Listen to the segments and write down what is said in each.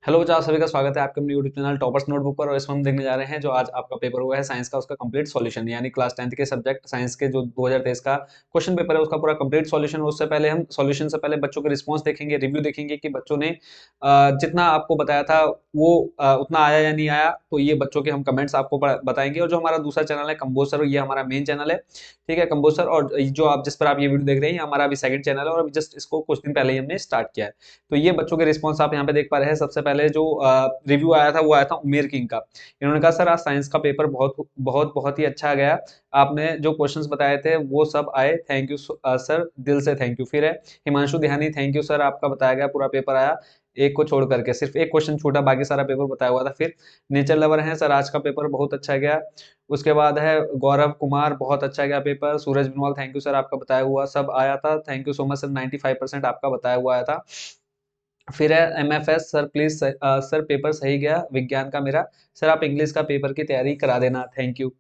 Hello बच्चों, आप सभी का स्वागत है आपके अपने यूट्यूब चैनल टॉपर्स नोटबुक पर। और इसमें हम देखने जा रहे हैं जो आज आपका पेपर हुआ है साइंस का, उसका कंप्लीट सॉल्यूशन, यानी क्लास 10th के सब्जेक्ट साइंस के जो 2023 का क्वेश्चन पेपर है उसका पूरा कंप्लीट सॉल्यूशन। उससे पहले हम सॉल्यूशन से पहले बच्चों के रिस्पांस देखेंगे, रिव्यू देखेंगे कि बच्चों ने जितना आपको बताया था वो उतना आया या नहीं आया। तो ये बच्चों के हम कमेंट्स आपको बताएंगे। और जो हमारा दूसरा चैनल है कंबोज सर, ये हमारा मेन चैनल है, ठीक है, कंबोज सर। और जो आप जिस पर आप ये वीडियो देख रहे हैं, ये हमारा अभी सेकंड चैनल है और अभी जस्ट इसको कुछ दिन पहले ही हमने स्टार्ट किया है। तो ये बच्चों के रिस्पॉन्स आप यहाँ पे देख पा रहे हैं। सबसे पहले जो रिव्यू आया था वो आया था उमेर किंग का। इन्होंने कहा सर आज साइंस का पेपर बहुत बहुत बहुत ही अच्छा गया, आपने जो क्वेश्चंस बताए थे वो सब आए, थैंक यू सर, दिल से थैंक यू। फिर है हिमांशु दिहानी, थैंक यू सर, आपका बताया गया पूरा पेपर आया, एक को छोड़ करके सिर्फ एक क्वेश्चन छूटा, बाकी सारा पेपर बताया हुआ था। फिर नेचर लवर हैं सर, आज का पेपर बहुत अच्छा गया। उसके बाद है गौरव कुमार, बहुत अच्छा गया paper. Suraj Binwal, thank you sir, आपका बताया हुआ सब आया था, thank you so much sir, 95% आपका बताया हुआ आया था। फिर है MFS sir, please sir paper सही गया विज्ञान का मेरा, सर आप इंग्लिश का पेपर की तैयारी करा देना, थैंक यू।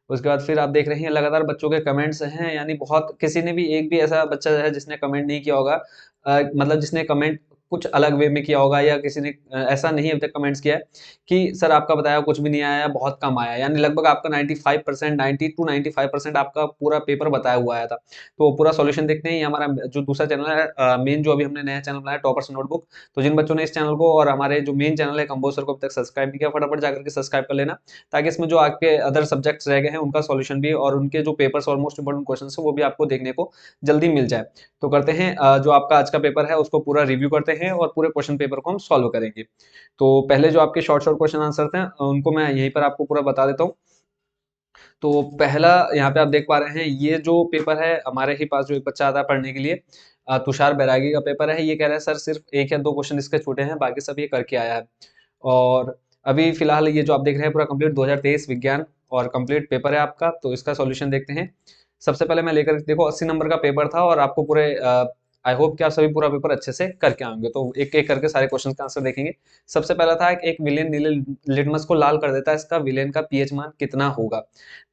उसके बाद फिर आप देख रहे हैं लगातार बच्चों के कमेंट्स हैं, यानी बहुत, किसी ने भी एक भी ऐसा बच्चा है जिसने कमेंट नहीं किया होगा, मतलब जिसने कमेंट कुछ अलग वे में किया होगा, या किसी ने ऐसा नहीं अभी तक कमेंट्स किया है कि सर आपका बताया कुछ भी नहीं आया, बहुत कम आया। यानी लगभग आपका 95%, 90 टू 95% आपका पूरा पेपर बताया हुआ आया था। तो पूरा सॉल्यूशन देखते हैं। ये हमारा जो दूसरा चैनल है मेन, जो अभी हमने नया चैनल बनाया टॉपर्स नोटबुक। तो जिन बच्चों ने इस चैनल को और हमारे जो मेन चैनल है कंबोज सर को अभी तक सब्सक्राइब नहीं किया, फटाफट जाकर के सब्सक्राइब कर लेना, ताकि इसमें जो आपके अदर सब्जेक्ट्स रह गए हैं उनका सॉल्यूशन भी और उनके जो पेपर्स और मोस्ट इंपोर्टेंट क्वेश्चन है वो भी आपको देखने को जल्दी मिल जाए। तो करते हैं जो आपका आज का पेपर है उसको पूरा रिव्यू करते हैं और पूरे क्वेश्चन पेपर को हम सॉल्व करेंगे। तो पहले जो आपके शॉर्ट शॉर्ट क्वेश्चन आंसर थे उनको मैं यहीं पर आपको पूरा बता देता हूँ। तो पहला यहाँ पे आप देख पा रहे हैं, ये जो पेपर है हमारे ही पास जो एक बच्चा आता है पढ़ने के लिए, तुषार बैरागी का पेपर है। ये कह रहा है सर सिर्फ एक या दो क्वेश्चन इसके छूटे हैं, बाकी सब ये करके आया है। और अभी फिलहाल ये जो आप देख रहे हैं पूरा कंप्लीट 2023 विज्ञान और कंप्लीट पेपर है आपका। तो इसका सॉल्यूशन देखते हैं। सबसे पहले मैं लेकर देखो 80 नंबर का पेपर था और आपको पूरे आई होप कि आप सभी पूरा पेपर अच्छे से करके आएंगे। तो एक एक करके सारे क्वेश्चन का आंसर देखेंगे। सबसे पहला था एक विलेन नीले लिटमस को लाल कर देता है, इसका विलेन का पीएच मान कितना होगा।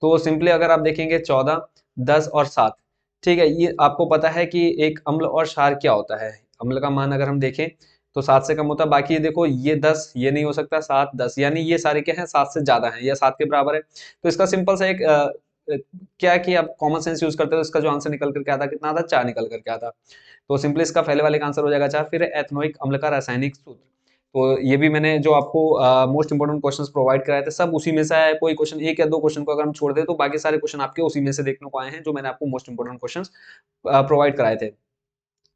तो सिंपली अगर आप देखेंगे 14, 10 और 7, ठीक है, ये आपको पता है कि एक अम्ल और क्षार क्या होता है। अम्ल का मान अगर हम देखें तो 7 से कम होता है, बाकी ये देखो ये 10 ये नहीं हो सकता, 7 10 यानी ये सारे क्या है 7 से ज्यादा है या 7 के बराबर है। तो इसका सिंपल सा एक क्या कि आप कॉमन सेंस यूज करते हो, इसका जो आंसर निकल करके आता कितना आता, 4 निकल करके आता। तो सिंपली इसका पहले वाले का आंसर हो जाएगा 4। फिर एथनोइक अम्ल का रासायनिक सूत्र। तो ये भी मैंने जो आपको मोस्ट इंपोर्टेंट क्वेश्चंस प्रोवाइड कराए थे सब उसी में से आया है। कोई क्वेश्चन एक या दो क्वेश्चन को अगर हम छोड़ दे तो बाकी सारे क्वेश्चन आपके उसी में से देखने को आए हैं, जो मैंने आपको मोस्ट इंपोर्टेंट क्वेश्चंस प्रोवाइड कराए थे।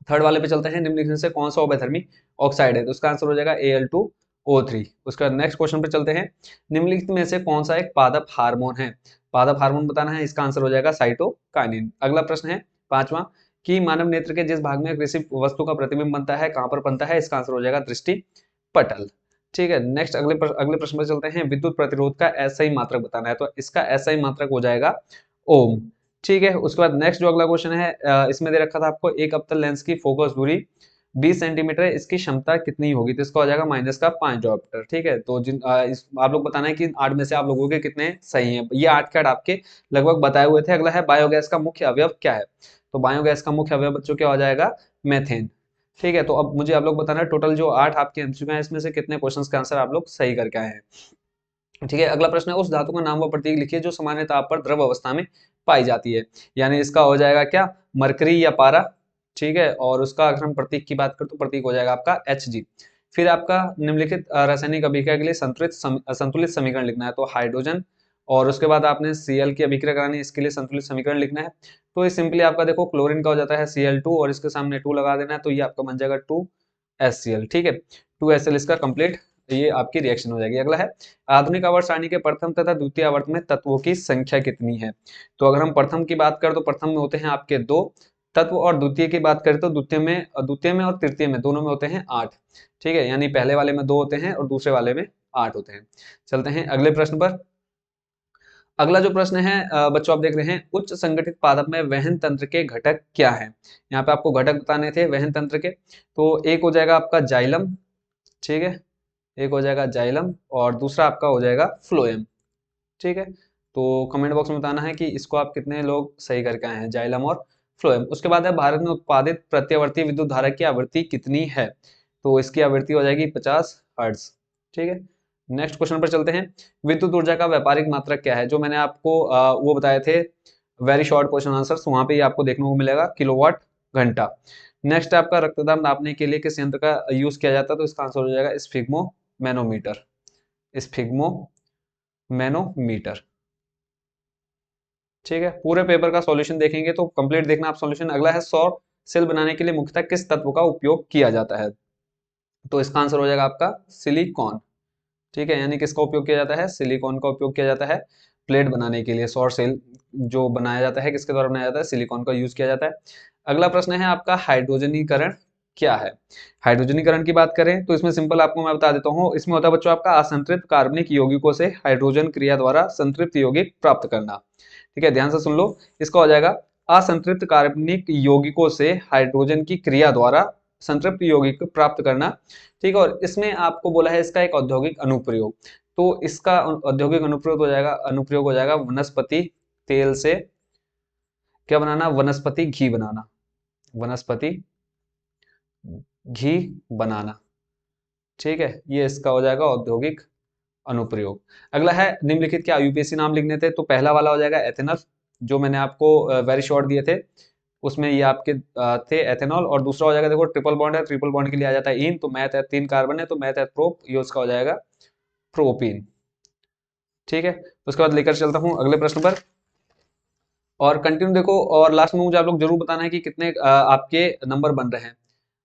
थर्ड वाले पे चलते हैं, निम्नलिखित से कौन सा उभयधर्मी ऑक्साइड है। तो उसका आंसर हो जाएगा Al2O3। उसका नेक्स्ट क्वेश्चन पे चलते हैं, निम्नलिखित में से कौन सा एक पादप हार्मोन है। पादप हार्मोन बताना है, इसका आंसर हो जाएगा साइटोकाइनिन। अगला प्रश्न है पांचवा, कि मानव नेत्र के जिस भाग में किसी वस्तु का प्रतिबिंब बनता है कहां पर बनता है, इसका आंसर हो जाएगा दृष्टि पटल। ठीक है, नेक्स्ट अगले प्रश्न पर चलते हैं, विद्युत प्रतिरोध का एसआई मात्रक बताना है। तो इसका एसआई मात्रक हो जाएगा ओम। ठीक है, उसके बाद नेक्स्ट जो अगला क्वेश्चन है, इसमें दे रखा था आपको एक अवतल लेंस की फोकस दूरी 20 सेंटीमीटर है, इसकी क्षमता कितनी होगी। तो इसका हो जाएगा -5 डायोप्टर। ठीक है, तो आप लोग बताना है कि 8 में से आप लोगों के कितने सही हैं। ये 8 के 8 आपके लगभग बताए हुए थे। अगला है बायोगैस का मुख्य अवयव क्या है। तो बायोगैस का मुख्य अवयव बच्चों क्या हो जाएगा, मेथेन। ठीक है, तो अब मुझे आप लोग बताना है टोटल जो 8 आपके एमसीक्यू हैं इसमें से कितने क्वेश्चन का आंसर आप लोग सही करके आए हैं। ठीक है, अगला प्रश्न है, उस धातु का नाम व प्रतीक लिखिए जो सामान्य ताप पर द्रव अवस्था में पाई जाती है। यानी इसका हो जाएगा क्या, मरकरी या पारा। ठीक है, और उसका अगर हम प्रतीक की बात करें तो प्रतीक हो जाएगा आपका Hg। फिर आपका निम्नलिखित रासायनिक अभिक्रिया के लिए संतुलित समीकरण लिखना है। तो हाइड्रोजन और उसके बाद आपने Cl की अभिक्रिया करानी है, इसके लिए संतुलित समीकरण लिखना है। तो ये सिंपली आपका देखो क्लोरीन का हो जाता है Cl2 और इसके सामने 2 लगा देना है, तो ये आपका बन जाएगा 2HCl। ठीक है, 2HCl इसका कंप्लीट ये आपकी रिएक्शन हो जाएगी। अगला है, आधुनिक आवर्त सारणी के प्रथम तथा द्वितीय आवर्त में तत्वों की संख्या कितनी है। तो अगर हम प्रथम की बात करें तो प्रथम में होते हैं आपके 2 तत्व, और द्वितीय की बात करें तो द्वितीय में और तृतीय में दोनों में होते हैं 8। ठीक है, यानी पहले वाले में 2 होते हैं और दूसरे वाले में 8 होते हैं। चलते हैं अगले प्रश्न पर। अगला जो प्रश्न है बच्चों आप देख रहे हैं, उच्च संगठित पादप में वहन तंत्र के घटक क्या है। यहाँ पे आपको घटक बताने थे वहन तंत्र के। तो एक हो जाएगा आपका जाइलम। ठीक है, एक हो जाएगा जाइलम और दूसरा आपका हो जाएगा फ्लोएम। ठीक है, तो कमेंट बॉक्स में बताना है कि इसको आप कितने लोग सही करके आए हैं, जाइलम और फ्लोएम। उसके बाद है, भारत में उत्पादित प्रत्यावर्ती विद्युत धारा की आवृत्ति कितनी है। तो इसकी आवृत्ति हो जाएगी 50 हर्ट्ज। ठीक है, नेक्स्ट क्वेश्चन पर चलते हैं। विद्युत ऊर्जा का व्यापारिक मात्रक क्या है? जो मैंने आपको वो बताए थे वेरी शॉर्ट क्वेश्चन आंसर्स, वहां पे ही आपको देखने को मिलेगा किलोवाट घंटा। नेक्स्ट है आपका रक्तदाब नापने के लिए किस यंत्र का यूज किया जाता है? तो इसका आंसर हो जाएगा स्फिग्मो मैनोमीटर। Sphygmo manometer. ठीक है, पूरे पेपर का सॉल्यूशन देखेंगे तो कंप्लीट देखना आप सॉल्यूशन। अगला है सौर सेल बनाने के लिए मुख्यतः किस तत्व का उपयोग किया जाता है? तो इसका आंसर हो जाएगा आपका सिलिकॉन। ठीक है, यानी किसका उपयोग किया जाता है? सिलिकॉन का उपयोग किया जाता है प्लेट बनाने के लिए। सौर सेल जो बनाया जाता है किसके द्वारा बनाया जाता है? सिलिकॉन का यूज किया जाता है। अगला प्रश्न है आपका हाइड्रोजनीकरण क्या है? हाइड्रोजनीकरण की बात करें तो इसमें सिंपल आपको मैं बता देता हूँ। इसमें होता है बच्चों आपका असंतृप्त कार्बनिक यौगिकों से हाइड्रोजन क्रिया द्वारा संतृप्त यौगिक प्राप्त करना। ठीक है, ध्यान से सुन लो। इसका हो जाएगा असंतृप्त कार्बनिक यौगिकों से हाइड्रोजन की क्रिया द्वारा संतृप्त यौगिक प्राप्त करना। ठीक है, और इसमें आपको बोला है इसका एक औद्योगिक अनुप्रयोग। तो इसका औद्योगिक अनुप्रयोग हो जाएगा वनस्पति तेल से क्या बनाना? वनस्पति घी बनाना। वनस्पति घी बनाना। ठीक है, ये इसका हो जाएगा औद्योगिक अनुप्रयोग। अगला है निम्नलिखित क्या यूपीएससी नाम लिखने थे? तो पहला वाला हो जाएगा एथेनॉल, जो मैंने आपको वेरी शॉर्ट दिए थे उसमें ये आपके थे एथेनॉल। और दूसरा हो जाएगा देखो ट्रिपल बॉन्ड है, ट्रिपल बॉन्ड के लिए आ जाता है इन, तो मैथ है 3 कार्बन है तो मैथ है प्रोप, ये उसका हो जाएगा प्रोपीन। ठीक है, उसके बाद लेकर चलता हूं अगले प्रश्न पर और कंटिन्यू देखो। और लास्ट में मुझे आप लोग जरूर बताना है कि कितने आपके नंबर बन रहे हैं।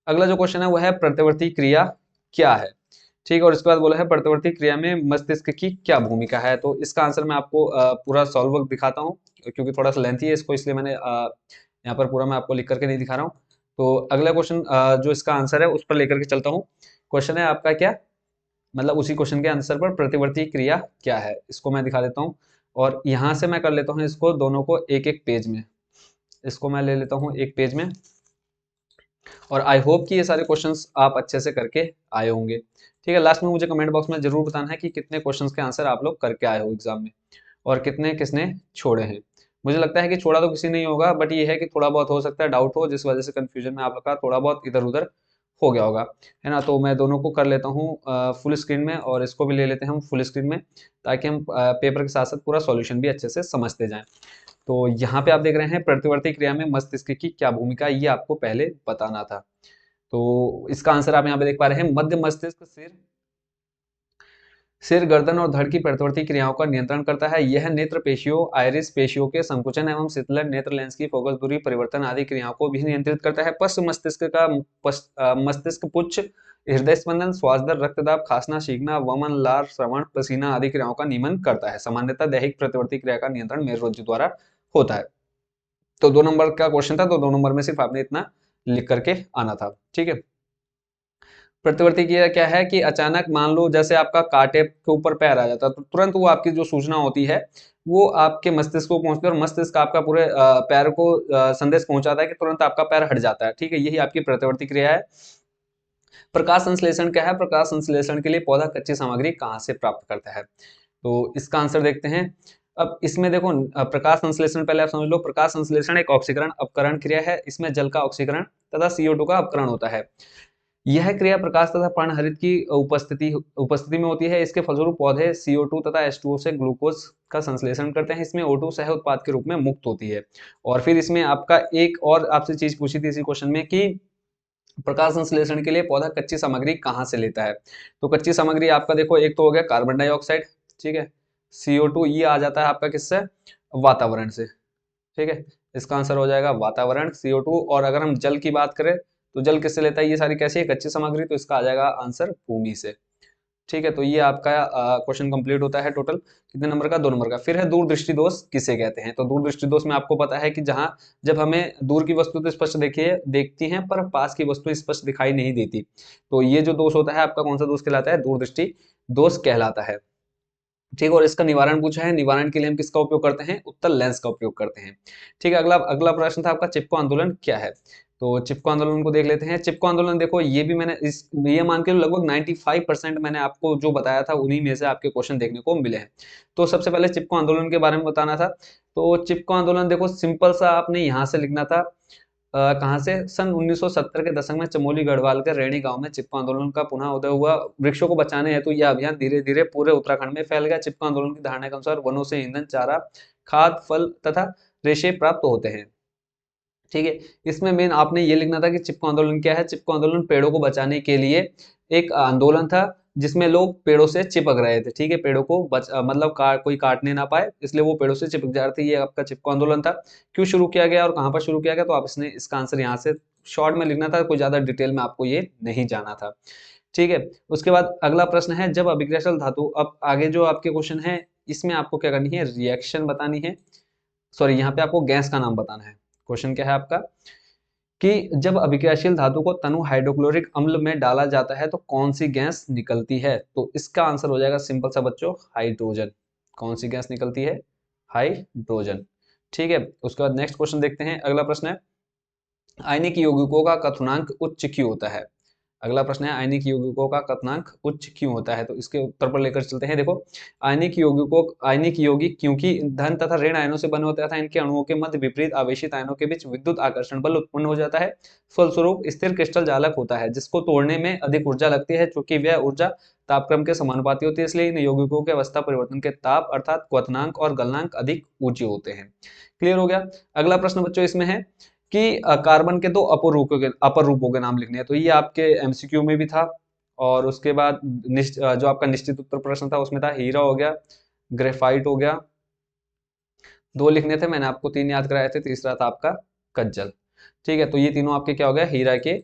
अगला जो क्वेश्चन है वो है प्रतिवर्ती क्रिया क्या है? ठीक है, और इसके बाद बोला है प्रतिवर्ती क्रिया में मस्तिष्क की क्या भूमिका है? तो इसका आंसर मैं आपको पूरा सॉल्व दिखाता हूँ क्योंकि थोड़ा सा लेंथी है इसको, इसलिए मैंने यहाँ पर पूरा मैं आपको लिख करके नहीं दिखा रहा हूँ। तो अगला क्वेश्चन जो इसका आंसर है उस पर लेकर के चलता हूँ। क्वेश्चन है आपका क्या, मतलब उसी क्वेश्चन के आंसर पर प्रतिवर्ती क्रिया क्या है, इसको मैं दिखा देता हूँ। और यहाँ से मैं कर लेता हूँ इसको दोनों को एक एक पेज में, इसको मैं ले लेता हूँ एक पेज में। और आई होप कि ये सारे क्वेश्चंस आप अच्छे से करके आए होंगे। ठीक है, लास्ट में मुझे कमेंट बॉक्स में जरूर बताना है कि कितने क्वेश्चंस के आंसर आप लोग करके आए हो एग्जाम में और कितने किसने छोड़े हैं। मुझे लगता है कि छोड़ा तो किसी नहीं होगा, बट ये है कि थोड़ा बहुत हो सकता है डाउट हो, जिस वजह से कंफ्यूजन में आप लोग का थोड़ा बहुत इधर उधर हो गया होगा, है ना। तो मैं दोनों को कर लेता हूँ फुल स्क्रीन में और इसको भी ले लेते हैं हम फुल स्क्रीन में, ताकि हम पेपर के साथ साथ पूरा सॉल्यूशन भी अच्छे से समझते जाएं। तो यहाँ पे आप देख रहे हैं प्रतिवर्ती क्रिया में मस्तिष्क की क्या भूमिका, ये आपको पहले बताना था। तो इसका आंसर आप यहाँ पे देख पा रहे हैं, मध्य मस्तिष्क सिर सिर गर्दन और धड़ की प्रतिवर्ती क्रियाओं का नियंत्रण करता है। यह नेत्र पेशियों आइरिस पेशियों के संकुचन एवं शीतलन नेत्र लेंस की फोकस दूरी परिवर्तन आदि क्रियाओं को भी नियंत्रित करता है। पश्च मस्तिष्क का मस्तिष्क पुच्छ हृदय स्पंदन श्वास दर रक्तदाब खांसना छींकना वमन लार श्रवण पसीना आदि क्रियाओं का नियमन करता है। सामान्यतः दैहिक प्रतिवर्ती क्रिया का नियंत्रण मेरुरज्जु द्वारा होता है। तो 2 नंबर का क्वेश्चन था, तो 2 नंबर में सिर्फ आपने इतना लिख करके आना था। ठीक है, प्रतिवर्ती क्रिया क्या है कि अचानक मान लो जैसे आपका कांटे के ऊपर पैर आ जाता है तो तुरंत वो आपकी जो सूचना होती है वो आपके मस्तिष्क को पहुंचती है और मस्तिष्क आपका पूरे पैर को संदेश पहुंचाता है कि तुरंत आपका पैर हट जाता है। ठीक है, यही आपकी प्रतिवर्ती क्रिया है। प्रकाश संश्लेषण क्या है? प्रकाश संश्लेषण के लिए पौधा कच्ची सामग्री कहाँ से प्राप्त करता है? तो इसका आंसर देखते हैं। अब इसमें देखो प्रकाश संश्लेषण पहले आप समझ लो। प्रकाश संश्लेषण एक ऑक्सीकरण अपकरण क्रिया है। इसमें जल का ऑक्सीकरण तथा CO2 का अपकरण होता है। यह क्रिया प्रकाश तथा पर्णहरित की उपस्थिति में होती है। इसके फलस्वरूप पौधे CO2 तथा H2O से ग्लूकोज का संश्लेषण करते हैं। इसमें O2 सह उत्पाद के रूप में मुक्त होती है। और फिर इसमें आपका एक और आपसे चीज पूछी थी इसी क्वेश्चन में कि प्रकाश संश्लेषण के लिए पौधा कच्ची सामग्री कहाँ से लेता है? तो कच्ची सामग्री आपका देखो एक तो हो गया कार्बन डाइऑक्साइड, ठीक है, CO2 ये आ जाता है आपका किससे? वातावरण से। ठीक है, इसका आंसर हो जाएगा वातावरण CO2। और अगर हम जल की बात करें तो जल किससे लेता है? ये सारी कैसी है कच्ची सामग्री, तो इसका आ जाएगा आंसर भूमि से। ठीक है, तो ये आपका क्वेश्चन कंप्लीट होता है। टोटल कितने नंबर का? 2 नंबर का। फिर है दूरदृष्टि दोष किसे कहते हैं? तो दूरदृष्टि दोष में आपको पता है कि जहां जब हमें दूर की वस्तु तो स्पष्ट देखती हैं पर पास की वस्तु स्पष्ट दिखाई नहीं देती, तो ये जो दोष होता है आपका कौन सा दोष कहलाता है? दूरदृष्टि दोष कहलाता है। ठीक, और इसका निवारण पूछा है। निवारण के लिए हम किसका उपयोग करते हैं? उत्तल लेंस का उपयोग करते हैं। ठीक है, अगला अगला प्रश्न था आपका चिपको आंदोलन क्या है? तो चिपको आंदोलन को देख लेते हैं। चिपको आंदोलन देखो ये भी मैंने ये मान के लगभग 95% मैंने आपको जो बताया था उन्हीं में से आपके क्वेश्चन देखने को मिले हैं। तो सबसे पहले चिपको आंदोलन के बारे में बताना था। तो चिपको आंदोलन देखो सिंपल सा आपने यहाँ से लिखना था कहाँ से? सन 1970 के दशक में चमोली गढ़वाल के रैणी गांव में चिपको आंदोलन का पुनः उदय हुआ। वृक्षों को बचाने हेतु यह अभियान धीरे धीरे पूरे उत्तराखंड में फैल गया। चिपको आंदोलन की धारणा के अनुसार वनों से ईंधन, चारा, खाद, फल तथा रेशे प्राप्त होते हैं। ठीक है, इसमें मेन आपने ये लिखना था कि चिपको आंदोलन क्या है। चिपको आंदोलन पेड़ों को बचाने के लिए एक आंदोलन था जिसमें लोग पेड़ों से चिपक रहे थे। ठीक है, पेड़ों को मतलब कोई काटने ना पाए, इसलिए वो पेड़ों से चिपक जा रहे थे। ये आपका चिपको आंदोलन था। क्यों शुरू किया गया और कहाँ पर शुरू किया गया, तो आप इसका आंसर यहाँ से शॉर्ट में लिखना था, कोई ज्यादा डिटेल में आपको ये नहीं जाना था। ठीक है, उसके बाद अगला प्रश्न है, जब अभिक्रियाशील धातु, अब आगे जो आपके क्वेश्चन है इसमें आपको क्या करनी है, रिएक्शन बतानी है। सॉरी, यहाँ पे आपको गैस का नाम बताना है। क्वेश्चन क्या है आपका कि जब अभिक्रियाशील धातु को तनु हाइड्रोक्लोरिक अम्ल में डाला जाता है तो कौन सी गैस निकलती है, तो इसका आंसर हो जाएगा सिंपल सा बच्चों, हाइड्रोजन। कौन सी गैस निकलती है? हाइड्रोजन। ठीक है, उसके बाद नेक्स्ट क्वेश्चन देखते हैं। अगला प्रश्न है, आयनिक यौगिकों का क्वथनांक उच्च क्यों होता है? अगला प्रश्न है, आयनिक यौगिकों का क्वथनांक उच्च क्यों होता है, तो इसके उत्तर पर लेकर चलते हैं। देखो, आयनिक यौगिक क्योंकि धन तथा ऋण आयनों से बने होते हैं तथा इनके अणुओं के मध्य विपरीत आवेशित आयनों के बीच विद्युत आकर्षण बल उत्पन्न हो जाता है। फलस्वरूप स्थिर क्रिस्टल जालक होता है जिसको तोड़ने में अधिक ऊर्जा लगती है, चूंकि वह ऊर्जा तापक्रम के समानुपाती होती है, इसलिए इन यौगिकों के अवस्था परिवर्तन के ताप अर्थात क्वथनांक और गलनांक अधिक ऊंचे होते हैं। क्लियर हो गया। अगला प्रश्न बच्चों इसमें है कि कार्बन के दो अपर रूपों के नाम लिखने हैं, तो ये आपके एमसीक्यू में भी था। और उसके बाद जो आपका निश्चित उत्तर प्रश्न था उसमें था, हीरा हो गया, ग्रेफाइट हो गया। दो लिखने थे, मैंने आपको तीन याद कराए थे, तीसरा था आपका कज्जल। ठीक है, तो ये तीनों आपके क्या हो गया, हीरा के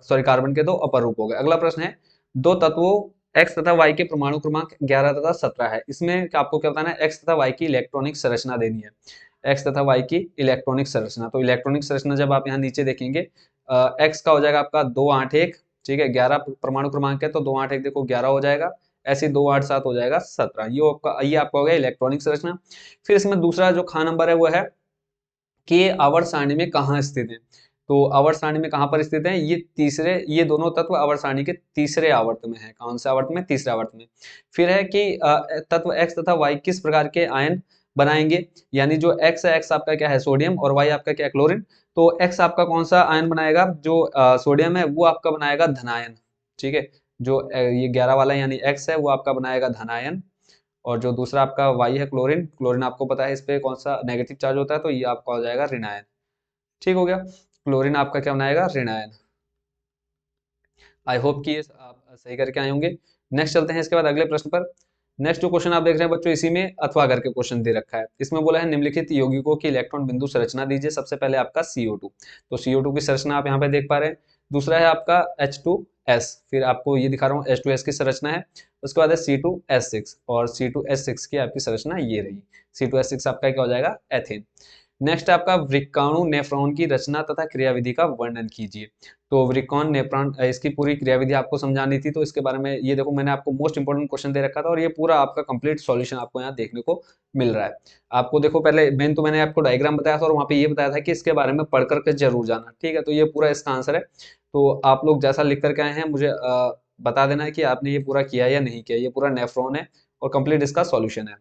सॉरी कार्बन के दो अपर रूप हो गए। अगला प्रश्न है, दो तत्वों x तथा y के परमाणु क्रमांक 11 तथा 17 है, इसमें आपको क्या बताना है, x तथा y की इलेक्ट्रॉनिक संरचना देनी है। x तथा y की इलेक्ट्रॉनिक संरचना, तो इलेक्ट्रॉनिक संरचना जब आप यहाँ नीचे देखेंगे, x का हो जाएगा आपका 281। ठीक है, 11 परमाणु क्रमांक है तो 281 देखो 11 हो जाएगा, ऐसे 287 हो जाएगा 17। ये आपका हो गया इलेक्ट्रॉनिक संरचना। फिर इसमें दूसरा जो खा नंबर है वो है कि ये आवर्त सारणी में कहाँ स्थित है, तो आवर्त सारणी में कहाँ पर स्थित है, ये दोनों तत्व आवर्त सारणी के तीसरे आवर्त में है। कौन से आवर्त में? तीसरे आवर्त में। फिर है कि तत्व x तथा y किस प्रकार के आयन बनाएंगे, यानी जो x है, x आपका क्या है, सोडियम, और y आपका क्या है, क्लोरीन। तो x आपका कौन सा आयन बनाएगा, जो सोडियम है वो आपका बनाएगा धनायन। ठीक है, जो ये 11 वाला यानी x है वो आपका बनाएगा धनायन, और जो दूसरा आपका y है क्लोरीन, क्लोरीन आपको पता है इस पे कौन सा नेगेटिव चार्ज होता है, तो ये आपका हो जाएगा ऋणायन। ठीक हो गया, क्लोरीन आपका क्या बनाएगा, ऋणायन। आई होप कि ये आप सही करके आए होंगे। नेक्स्ट चलते हैं इसके बाद अगले प्रश्न पर। नेक्स्ट जो क्वेश्चन आप देख रहे हैं बच्चों, इसी में अथवा करके क्वेश्चन दे रखा है। इसमें बोला है निम्नलिखित यौगिकों की इलेक्ट्रॉन बिंदु संरचना दीजिए। सबसे पहले आपका CO2, तो CO2 की संरचना आप यहाँ पे देख पा रहे हैं। दूसरा है आपका H2S, फिर आपको ये दिखा रहा हूँ H2S की संरचना है। उसके बाद है C2S6, और C2S6 की आपकी संरचना ये रही। C2S6 आपका क्या हो जाएगा, एथेन। नेक्स्ट आपका वृक्काणु नेफ्रॉन की रचना तथा क्रियाविधि का वर्णन कीजिए। तो वृक्काणु नेफ्रॉन, इसकी पूरी क्रियाविधि आपको समझानी थी, तो इसके बारे में ये देखो मैंने आपको मोस्ट इंपोर्टेंट क्वेश्चन दे रखा था, और ये पूरा आपका कंप्लीट सॉल्यूशन आपको यहाँ देखने को मिल रहा है। आपको देखो पहले तो मैंने आपको डायग्राम बताया था और वहाँ पे ये बताया था कि इसके बारे में पढ़ करके जरूर जाना। ठीक है, तो ये पूरा इसका आंसर है। तो आप लोग जैसा लिख करके आए हैं मुझे बता देना है कि आपने ये पूरा किया या नहीं किया। ये पूरा नेफ्रॉन है और कंप्लीट इसका सॉल्यूशन है।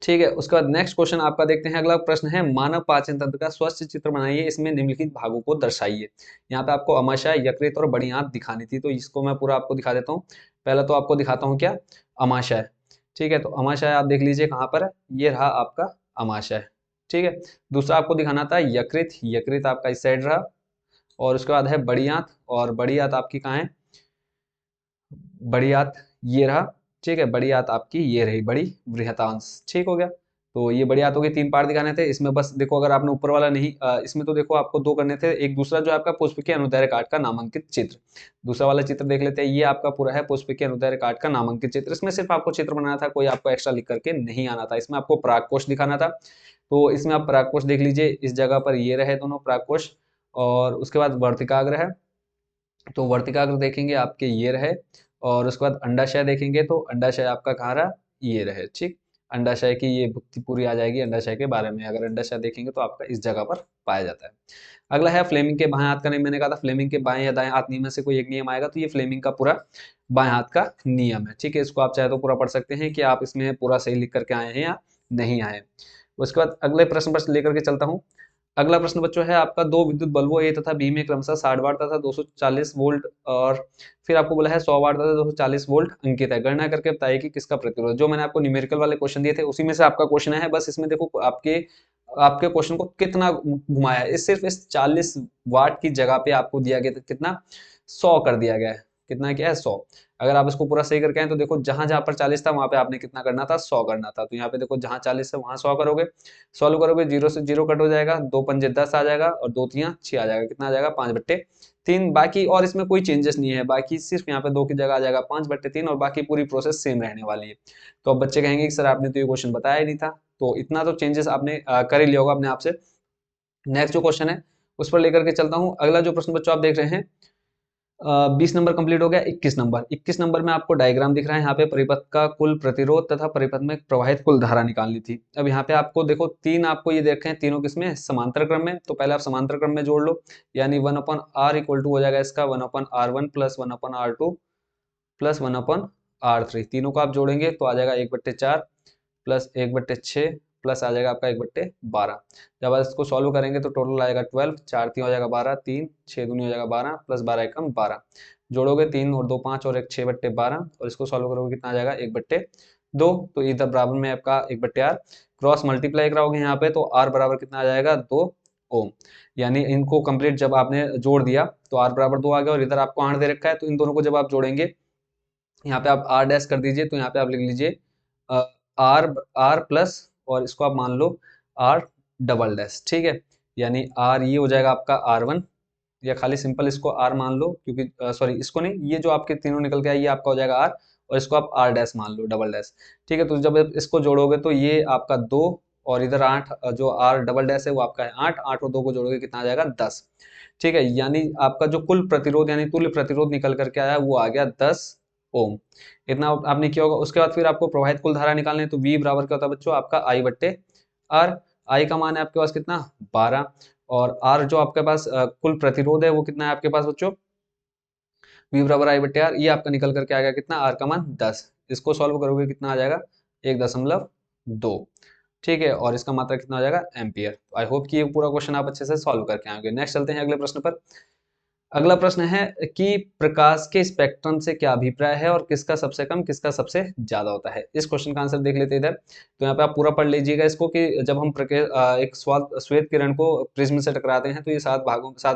ठीक है, उसके बाद नेक्स्ट क्वेश्चन आपका देखते हैं। अगला प्रश्न है, मानव पाचन तंत्र का स्वस्थ चित्र बनाइए, इसमें निम्नलिखित भागों को दर्शाइए। यहाँ पे आपको अमाशय, यकृत और बड़ी आंत दिखानी थी, तो इसको मैं पूरा आपको दिखा देता हूँ। पहले तो आपको दिखाता हूँ क्या, अमाशय। ठीक है, तो अमाशय आप देख लीजिए कहाँ पर है, ये रहा आपका अमाशय। ठीक है, दूसरा आपको दिखाना था यकृत, यकृत आपका इस साइड रहा। और उसके बाद है बड़ी आंत, और बड़ी आंत आपकी कहाँ है, बड़ी आंत ये रहा। ठीक है, बड़ी आंत आपकी ये रही, बड़ी बृहतांश। ठीक हो गया, तो ये बड़ी आंतों के तीन पार्ट दिखाने थे। इसमें बस देखो, अगर आपने ऊपर वाला नहीं इसमें तो देखो आपको दो करने थे। एक दूसरा जो आपका पुष्पकीय अनुदैर्घ्य काट का नामांकित चित्र, दूसरा वाला चित्र देख लेते हैं। ये आपका पूरा है पुष्पकीय अनुदैर्घ्य काट का नामांकित चित्र। इसमें सिर्फ आपको चित्र बनाना था, कोई आपको एक्स्ट्रा लिख करके नहीं आना था। इसमें आपको परागकोश दिखाना था, तो इसमें आप परागकोश देख लीजिए, इस जगह पर ये रहे दोनों परागकोश। और उसके बाद वर्तिकाग्र है, तो वर्तिकाग्र देखेंगे आपके ये रहे। और उसके बाद अंडाशय देखेंगे, तो अंडाशय आपका कहाँ रहा, ये रहे। ठीक, अंडाशय की ये भुक्ति पूरी आ जाएगी अंडाशय के बारे में। अगर अंडाशय देखेंगे तो आपका इस जगह पर पाया जाता है। अगला है फ्लेमिंग के बाएं हाथ का नियम। मैंने कहा था फ्लेमिंग के बाएं या दाएं हाथ नियम में से कोई एक नियम आएगा, तो ये फ्लेमिंग का पूरा बाएं हाथ का नियम है। ठीक है, इसको आप चाहे तो पूरा पढ़ सकते हैं कि आप इसमें पूरा सही लिख करके आए हैं या नहीं आए। उसके बाद अगले प्रश्न पर लेकर के चलता हूँ। अगला प्रश्न बच्चों है आपका, दो विद्युत बल्बों ए तथा बी में क्रमशः 60 वाट तथा 240 वोल्ट और फिर आपको बोला है 100 वाट तथा 240 वोल्ट अंकित है, गणना करके बताइए कि किसका प्रतिरोध। जो मैंने आपको न्यूमेरिकल वाले क्वेश्चन दिए थे उसी में से आपका क्वेश्चन है, बस इसमें देखो आपके आपके क्वेश्चन को कितना घुमाया है। इस सिर्फ इस 40 वाट की जगह पे आपको दिया गया था कितना, 100 कर दिया गया है। कितना क्या है, 100। अगर आप इसको पूरा सही करके आए तो देखो जहां जहां पर 40 था वहां पे आपने कितना करना था, 100 करना था। तो यहाँ पे देखो जहां 40 है वहां 100 करोगे, सॉल्व करोगे, जीरो से जीरो कट हो जाएगा, दो पंजे 10 आ जाएगा और दो तियां 6 आ जाएगा। कितना आ जाएगा, 5/3। बाकी और इसमें कोई चेंजेस नहीं है, बाकी सिर्फ यहाँ पे 2 की जगह आ जाएगा 5/3 और बाकी पूरी प्रोसेस सेम रहने वाली है। तो अब बच्चे कहेंगे कि सर आपने तो ये क्वेश्चन बताया ही नहीं था। तो इतना तो चेंजेस आपने कर ही लिया होगा अपने आप से। नेक्स्ट जो क्वेश्चन है उस पर लेकर के चलता हूँ। अगला जो प्रश्न बच्चों आप देख रहे हैं, 20 नंबर कंप्लीट हो गया। 21 नंबर में आपको डायग्राम दिख रहा है। यहाँ पे परिपथ का कुल प्रतिरोध तथा परिपथ में प्रवाहित कुल धारा निकालनी थी। अब यहाँ पे आपको देखो तीन आपको ये देखे हैं, तीनों किसमें, समांतर क्रम में। तो पहले आप समांतर क्रम में जोड़ लो, यानी 1/r इक्वल टू हो जाएगा इसका 1/r1 plus 1/r2 plus 1/r3। तीनों को आप जोड़ेंगे तो आ जाएगा 1/4 प्लस 1/6 प्लस आ जाएगा आपका 1/12। जब आप इसको सॉल्व करेंगे तो टोटल आएगा 12, 4 3 हो जाएगा 12, 3 6 दूनी हो जाएगा 12 प्लस 12 एकम 12। जोड़ोगे 3 और 2 5 और 1 6/12 और इसको सॉल्व करोगे कितना आ जाएगा 1/2। तो इधर बराबर में आपका 1/r क्रॉस मल्टीप्लाई कराओगे यहाँ पे तो r बराबर कितना आ जाएगा 2 ओम। यानी इनको कंप्लीट जब आपने जोड़ दिया तो r बराबर 2 आ गया और इधर आपको 8 दे रखा है। तो इन दोनों को जब आप जोड़ेंगे यहाँ पे आप r डैश कर दीजिए, तो यहाँ पे आप लिख लीजिए आर आर प्लस और इसको आप मान लो आर डबल डैश, ठीक है। यानी आर ये हो जाएगा आपका R1 या खाली सिंपल इसको आर मान लो, क्योंकि सॉरी इसको नहीं, ये जो आपके तीनों निकल के आए ये आपका हो जाएगा आर और इसको आप आर डैश मान लो डबल डैश, ठीक है। तो जब आप इसको जोड़ोगे तो ये आपका 2 और इधर 8 जो आर डबल डैश है वो आपका है 8, 8 और 2 को जोड़ोगे कितना आ जाएगा 10, ठीक है। यानी आपका जो कुल प्रतिरोध यानी तुल्य प्रतिरोध निकल करके आया वो आ गया 10 ओम। इतना आपने किया होगा। उसके बाद फिर आपको प्रवाहित कुल धारा निकालने है, तो V बराबर क्या होता है बच्चों आपका I/R। आई का मान है आपके पास कितना 12 और R जो आपके पास कुल प्रतिरोध है वो कितना है आपके पास बच्चों, V बराबर I/R। ये आपका निकल करके आ गया कितना, R का मान 10। इसको सॉल्व करोगे कितना आ जाएगा 1.2, ठीक है। और इसका मात्रा कितना हो जाएगा एम्पियर। आई होप कि ये पूरा क्वेश्चन आप अच्छे से सॉल्व करके आएंगे। नेक्स्ट चलते हैं अगले प्रश्न पर। अगला प्रश्न है कि प्रकाश के स्पेक्ट्रम से क्या अभिप्राय है और किसका सबसे कम किसका सबसे ज्यादा होता है। इस क्वेश्चन का आंसर देख लेते हैं इधर। तो यहाँ पे आप पूरा पढ़ लीजिएगा इसको कि जब हम एक श्वेत किरण को प्रिज्म से टकराते हैं तो ये 7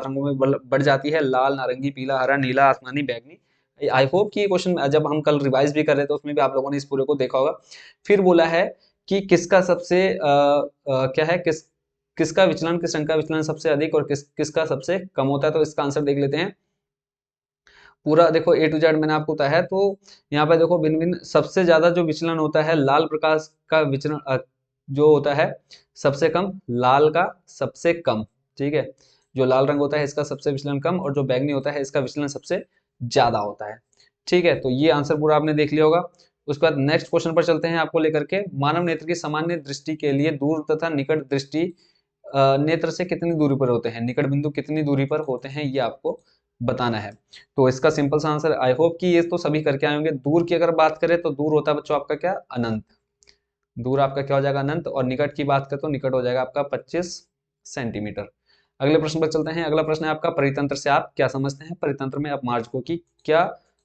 रंगों में बढ़ जाती है, लाल, नारंगी, पीला, हरा, नीला, आसमानी, बैगनी। आई होप कि ये क्वेश्चन जब हम कल रिवाइज भी कर रहे थे उसमें भी आप लोगों ने इस पूरे को देखा होगा। फिर बोला है कि किसका सबसे क्या है, किसका विचलन, किस रंग का विचलन सबसे अधिक और किसका सबसे कम होता है। तो इसका आंसर देख लेते हैं। पूरा देखो A to Z मैंने आपको बताया है। तो यहाँ पे देखो भिन्न भिन्न सबसे ज्यादा जो विचलन होता है लाल प्रकाश का विचलन जो होता है सबसे कम, लाल का सबसे कम, ठीक है। जो लाल रंग होता है इसका सबसे विचलन कम और जो बैंगनी होता है इसका विचलन सबसे ज्यादा होता है, ठीक है। तो ये आंसर पूरा आपने देख लिया होगा। उसके बाद नेक्स्ट क्वेश्चन पर चलते हैं आपको लेकर के। मानव नेत्र की सामान्य दृष्टि के लिए दूर तथा निकट दृष्टि नेत्र से कितनी दूरी पर होते हैं, निकट बिंदु कितनी दूरी पर होते हैं ये आपको बताना है। तो इसका सिंपल सा आंसर, आई होप कि ये तो सभी करके आएंगे। दूर की अगर बात करें तो दूर होता है बच्चों आपका क्या, अनंत। दूर आपका क्या हो जाएगा अनंत। और निकट की बात करें तो निकट हो जाएगा आपका 25 सेंटीमीटर। अगले प्रश्न पर चलते हैं। अगला प्रश्न है आपका, परितंत्र से आप क्या समझते हैं, परितंत्र में अपमार्जकों की क्या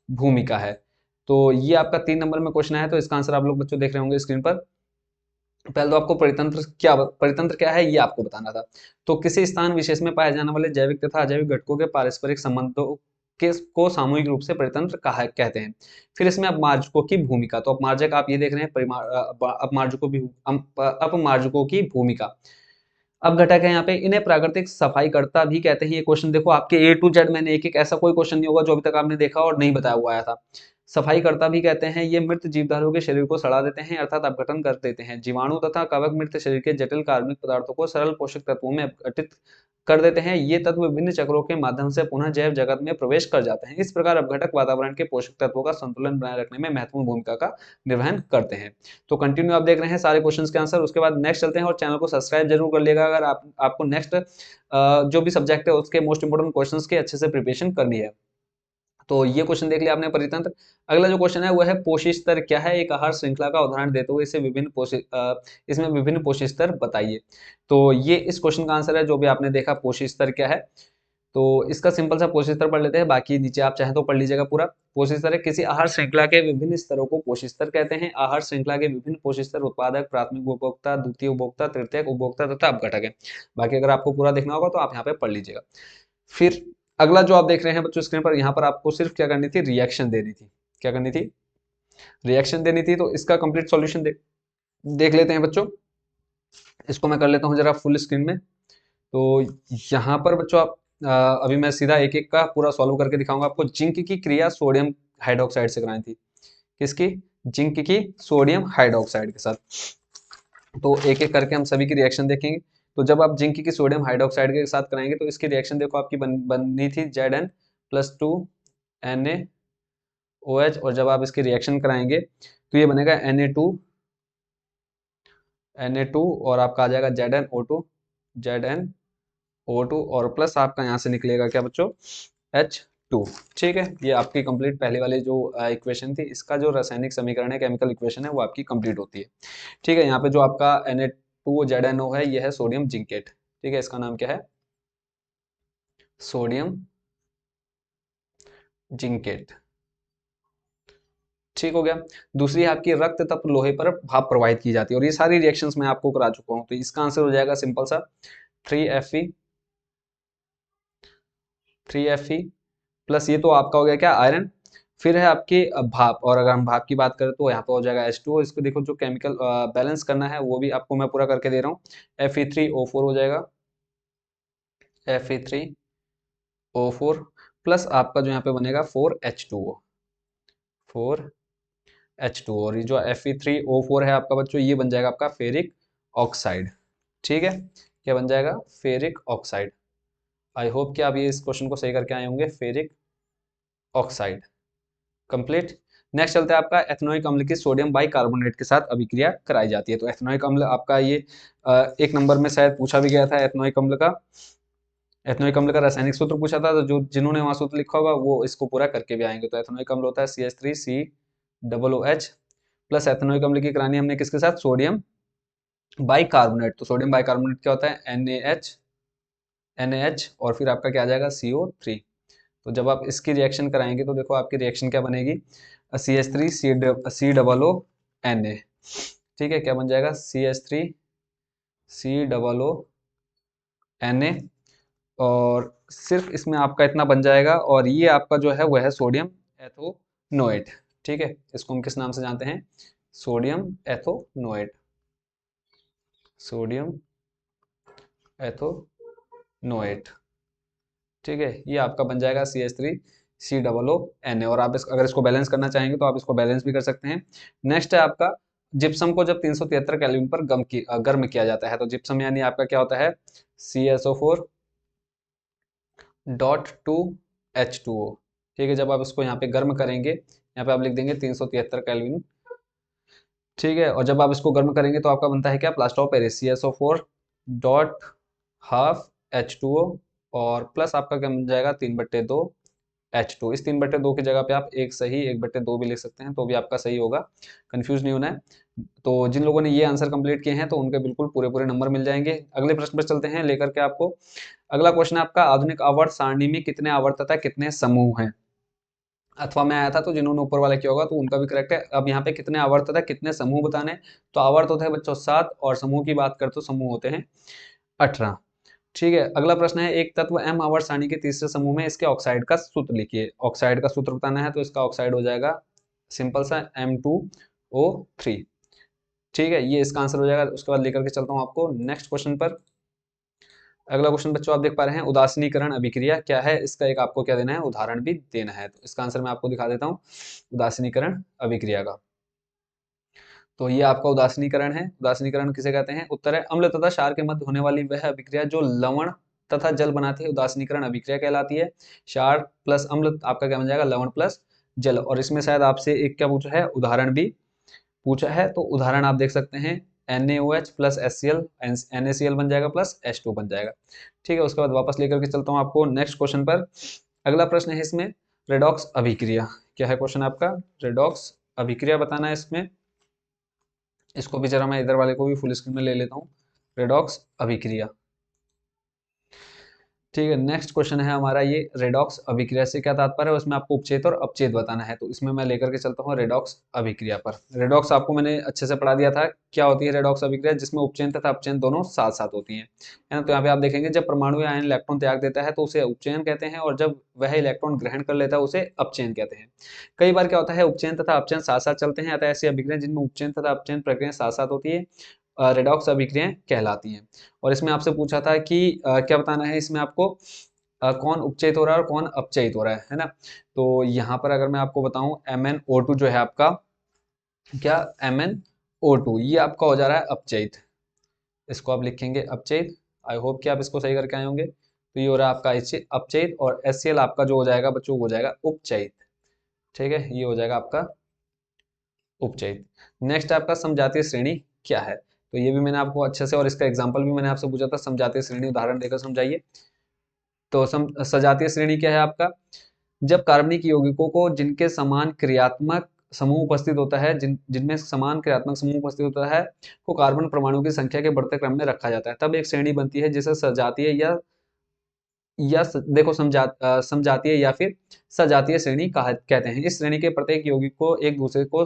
भूमिका है। तो ये आपका 3 नंबर में क्वेश्चन है। तो इसका आंसर आप लोग बच्चों देख रहे होंगे स्क्रीन पर। पहले तो आपको परितंत्र क्या है ये आपको बताना था। तो किसी स्थान विशेष में पाए जाने वाले जैविक तथा अजैविक घटकों के पारस्परिक संबंधों के को सामूहिक रूप से परितंत्र कहते हैं। फिर इसमें अपमार्जकों की भूमिका। तो अपमार्जक आप ये देख रहे हैं, अपमार्जकों की भूमिका। अब घटक है यहाँ पे, इन्हें प्राकृतिक सफाईकर्ता भी कहते हैं। ये क्वेश्चन देखो आपके A to Z मैंने एक एक ऐसा कोई क्वेश्चन नहीं होगा जो अभी तक आपने देखा और नहीं बताया हुआ आया था। सफाईकर्ता भी कहते हैं। ये मृत जीवधारियों के शरीर को सड़ा देते हैं अर्थात अपघटन कर देते हैं। जीवाणु तथा कवक मृत शरीर के जटिल कार्बनिक पदार्थों को सरल पोषक तत्वों में अपघटित कर देते हैं। ये तत्व विभिन्न चक्रों के माध्यम से पुनः जैव जगत में प्रवेश कर जाते हैं। इस प्रकार अपघटक वातावरण के पोषक तत्वों का संतुलन बनाए रखने में महत्वपूर्ण भूमिका का निर्वहन करते हैं। तो कंटिन्यू आप देख रहे हैं सारे क्वेश्चंस के आंसर। उसके बाद नेक्स्ट चलते हैं और चैनल को सब्सक्राइब जरूर कर लिएगा अगर आपको नेक्स्ट जो भी सब्जेक्ट है उसके मोस्ट इंपोर्टेंट क्वेश्चंस के अच्छे से प्रिपरेशन करनी है। तो ये क्वेश्चन देख लिया आपने परितंत्र। अगला जो क्वेश्चन है वो है पोषी स्तर क्या है, एक आहार श्रृंखला का उदाहरण देते हुए इसमें विभिन्न पोषी स्तर बताइए। तो ये इस क्वेश्चन का आंसर है, जो भी आपने देखा पोषी स्तर क्या है। तो इसका सिंपल सा पोषी स्तर पढ़ लेते हैं, बाकी नीचे आप चाहें तो पढ़ लीजिएगा पूरा। पोषी स्तर है किसी आहार श्रृंखला के विभिन्न स्तरों को पोषी स्तर कहते हैं। आहार श्रृंखला के विभिन्न पोषी स्तर उत्पादक, प्राथमिक उपभोक्ता, द्वितीय उपभोक्ता, तृतीयक उपभोक्ता तथा अपघटक है। बाकी अगर आपको पूरा देखना होगा तो आप यहाँ पे पढ़ लीजिएगा। फिर अगला जो आप देख रहे हैं बच्चों स्क्रीन पर, यहाँ पर आपको सिर्फ क्या करनी थी, रिएक्शन देनी थी। क्या करनी थी, रिएक्शन देनी थी। तो इसका कंप्लीट सॉल्यूशन देख लेते हैं बच्चों। इसको मैं कर लेता हूँ जरा फुल स्क्रीन में। तो यहाँ पर बच्चों आप अभी मैं सीधा एक एक का पूरा सॉल्व करके दिखाऊंगा आपको। जिंक की क्रिया सोडियम हाइड्रोक्साइड से कराई थी। किसकी, जिंक की सोडियम हाइड्रोक्साइड के साथ। तो एक एक करके हम सभी की रिएक्शन देखेंगे। तो जब आप जिंक की सोडियम हाइड्रोक्साइड के साथ कराएंगे तो इसकी रिएक्शन देखो आपकी बननी थी Zn+2Na OH, और जब आप इसकी रिएक्शन कराएंगे तो ये बनेगा Na2 और आपका आ जाएगा ZnO2 और प्लस आपका यहाँ से निकलेगा क्या बच्चों, H2। ठीक है, ये आपकी कंप्लीट पहले वाली जो इक्वेशन थी, इसका जो रासायनिक समीकरण है, केमिकल इक्वेशन है, वो आपकी कंप्लीट होती है। ठीक है, यहाँ पे जो आपका Na2ZnO है, ये है सोडियम जिंकेट। ठीक है, इसका नाम क्या है, सोडियम जिंकेट। ठीक हो गया। दूसरी है आपकी रक्त तत्व लोहे पर भाप प्रवाहित की जाती है, और ये सारी रिएक्शंस मैं आपको करा चुका हूँ। तो इसका आंसर हो जाएगा सिंपल सा 3Fe प्लस ये तो आपका हो गया क्या, आयरन। फिर है आपकी भाप, और अगर हम भाप की बात करें तो यहाँ पे हो जाएगा H2O। इसको देखो जो केमिकल बैलेंस करना है वो भी आपको मैं पूरा करके दे रहा हूँ। Fe3O4 हो जाएगा, Fe3O4 प्लस आपका जो यहाँ पे बनेगा 4H2O, और ये जो Fe3O4 है आपका बच्चों, ये बन जाएगा आपका फेरिक ऑक्साइड। ठीक है, क्या बन जाएगा, फेरिक ऑक्साइड। आई होप कि आप ये इस क्वेश्चन को सही करके आए होंगे, फेरिक ऑक्साइड कंप्लीट। नेक्स्ट चलते हैं आपका एथेनोइक अम्ल की सोडियम बाइकार्बोनेट के साथ अभिक्रिया कराई जाती है। तो एथेनोइक अम्ल आपका ये एक नंबर में शायद पूछा भी गया था। एथेनोइक अम्ल का रासायनिक सूत्र पूछा था, तो जो जिन्होंने वहां सूत्र लिखा होगा वो इसको पूरा करके भी आएंगे। तो एथेनोइक अम्ल होता है CH3COOH प्लस एथेनोइक अम्ल की करानी हमने किसके साथ, सोडियम बाइकार्बोनेट। तो सोडियम बाइकार्बोनेट क्या होता है, NaH और फिर आपका क्या आ जाएगा, CO3। तो जब आप इसकी रिएक्शन कराएंगे तो देखो आपकी रिएक्शन क्या बनेगी, CH3COONA। ठीक है, क्या बन जाएगा, CH3COONA, और सिर्फ इसमें आपका इतना बन जाएगा, और ये आपका जो है वह है सोडियम एथोनोएट। ठीक है, इसको हम किस नाम से जानते हैं, सोडियम एथोनोएट, सोडियम एथोनोएट। ठीक है, ये आपका बन जाएगा CH3COONA, और आप अगर इसको बैलेंस करना चाहेंगे तो आप इसको बैलेंस भी कर सकते हैं। नेक्स्ट है आपका जिप्सम को जब 373 केल्विन पर गर्म किया जाता है। तो जिप्सम यानी आपका क्या होता है, CSO4.2H2O। ठीक है, जब आप इसको यहाँ पे गर्म करेंगे, यहाँ पे आप लिख देंगे 373 केल्विन। ठीक है, और जब आप इसको गर्म करेंगे तो आपका बनता है क्या, प्लास्टर ऑफ पेरिस, CSO4.12H2O और प्लस आपका क्या बन जाएगा, 3/2 H2। इस 3/2 की जगह पे आप 1 सही 1/2 भी लिख सकते हैं, तो भी आपका सही होगा, कंफ्यूज नहीं होना है। तो जिन लोगों ने ये आंसर कंप्लीट किए हैं तो उनके बिल्कुल पूरे पूरे नंबर मिल जाएंगे। अगले प्रश्न पर चलते हैं लेकर के आपको। अगला क्वेश्चन है आपका, आधुनिक आवर्त सारणी में कितने आवर्त तथा कितने समूह हैं। अथवा में आया था, तो जिन्होंने ऊपर वाला किया होगा तो उनका भी करेक्ट है। अब यहाँ पे कितने आवर्त तथा कितने समूह बताने, तो आवर्त होते हैं बच्चों 7, और समूह की बात करते तो समूह होते हैं 18। ठीक है, अगला प्रश्न है, एक तत्व M आवर्त सारणी के तीसरे समूह में इसके ऑक्साइड का सूत्र लिखिए। ऑक्साइड का सूत्र बताना है, तो इसका ऑक्साइड हो जाएगा सिंपल सा M2O3। ठीक है, ये इसका आंसर हो जाएगा। उसके बाद लेकर के चलता हूँ आपको नेक्स्ट क्वेश्चन पर। अगला क्वेश्चन बच्चों आप देख पा रहे हैं, उदासीनीकरण अभिक्रिया क्या है, इसका एक आपको क्या देना है, उदाहरण भी देना है। तो इसका आंसर मैं आपको दिखा देता हूँ उदासीनीकरण अभिक्रिया का। तो ये आपका उदासीनीकरण है। उदासीनीकरण किसे कहते हैं, उत्तर है अम्ल तथा क्षार के मध्य होने वाली वह अभिक्रिया जो लवण तथा जल बनाती है, उदासीनीकरण अभिक्रिया कहलाती है। क्षार प्लस अम्ल आपका क्या बन जाएगा, लवण प्लस जल। और इसमें शायद आपसे एक क्या पूछा है, उदाहरण भी पूछा है। तो उदाहरण आप देख सकते हैं, NaOH प्लस HCl, NaCl बन जाएगा प्लस H2 बन जाएगा। ठीक है, उसके बाद वापस लेकर के चलता हूँ आपको नेक्स्ट क्वेश्चन पर। अगला प्रश्न है इसमें, रेडॉक्स अभिक्रिया क्या है क्वेश्चन आपका, रेडॉक्स अभिक्रिया बताना है इसमें। इसको भी जरा मैं इधर वाले को भी फुल स्क्रीन में ले लेता हूँ, रेडॉक्स अभिक्रिया। ठीक है, नेक्स्ट क्वेश्चन है हमारा ये, रेडॉक्स अभिक्रिया से क्या तात्पर्य है, उसमें आपको उपचेत और अपचेत बताना है। तो इसमें मैं लेकर के चलता हूँ रेडॉक्स अभिक्रिया पर। रेडॉक्स आपको मैंने अच्छे से पढ़ा दिया था, क्या होती है रेडॉक्स अभिक्रिया, जिसमें उपचयन तथा अपचयन दोनों साथ साथ होती है ना। तो यहाँ पे आप देखेंगे जब परमाणु या आयन इलेक्ट्रॉन त्याग देता है तो उसे उपचयन कहते हैं, और जब वह इलेक्ट्रॉन ग्रहण कर लेता है उसे अपचयन कहते हैं। कई बार क्या होता है, उपचयन तथा अपचयन साथ साथ चलते हैं, अतः ऐसी अभिक्रिया जिनमें उपचयन तथा अपचयन प्रक्रिया साथ साथ होती है रेडॉक्स अभिक्रियाएं कहलाती हैं। और इसमें आपसे पूछा था कि क्या बताना है इसमें आपको, कौन उपचयित हो रहा है और कौन अपचयित हो रहा है ना। तो यहाँ पर अगर मैं आपको बताऊं MnO2 जो है आपका, क्या MnO2 ये आपका हो जा रहा है अपचयित, इसको आप लिखेंगे अपचयित। आई होप कि आप इसको सही करके आए होंगे। तो ये हो रहा है आपका अपचयित, और HCl आपका जो हो जाएगा बच्चों हो जाएगा उपचयित। ठीक है, ये हो जाएगा आपका उपचयित। नेक्स्ट आपका समजातीय श्रेणी क्या है, तो ये भी मैंने आपको अच्छे से, और इसका एग्जाम्पल भी मैंने आपसे पूछा था, समजातीय श्रेणी उदाहरण देकर समझाइए। तो सजातीय श्रेणी क्या है आपका, जब कार्बनिक यौगिकों को जिनके समान क्रियात्मक समूह उपस्थित होता है, जिनमें समान क्रियात्मक समूह उपस्थित होता है, को कार्बन परमाणु की संख्या के बढ़ते क्रम में रखा जाता है, तब एक श्रेणी बनती है जिसे सजातीय देखो समजातीय या फिर सजातीय श्रेणी कहते हैं। इस श्रेणी के प्रत्येक यौगिक को एक दूसरे को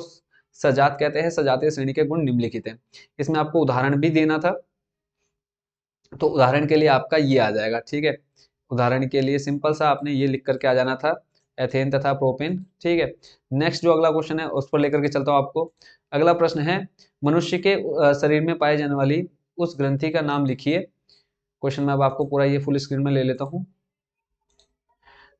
सजात कहते हैं। सजातीय श्रेणी के गुण निम्नलिखित हैं। इसमें आपको उदाहरण भी देना था, तो उदाहरण के लिए आपका ये आ जाएगा। ठीक है, उदाहरण के लिए सिंपल सा आपने ये लिख करके आ जाना था, एथेन तथा प्रोपेन। ठीक है, नेक्स्ट जो अगला क्वेश्चन है उस पर लेकर के चलता हूँ आपको। अगला प्रश्न है, मनुष्य के शरीर में पाई जाने वाली उस ग्रंथि का नाम लिखिए। क्वेश्चन में अब आपको पूरा ये फुल स्क्रीन में ले लेता हूँ।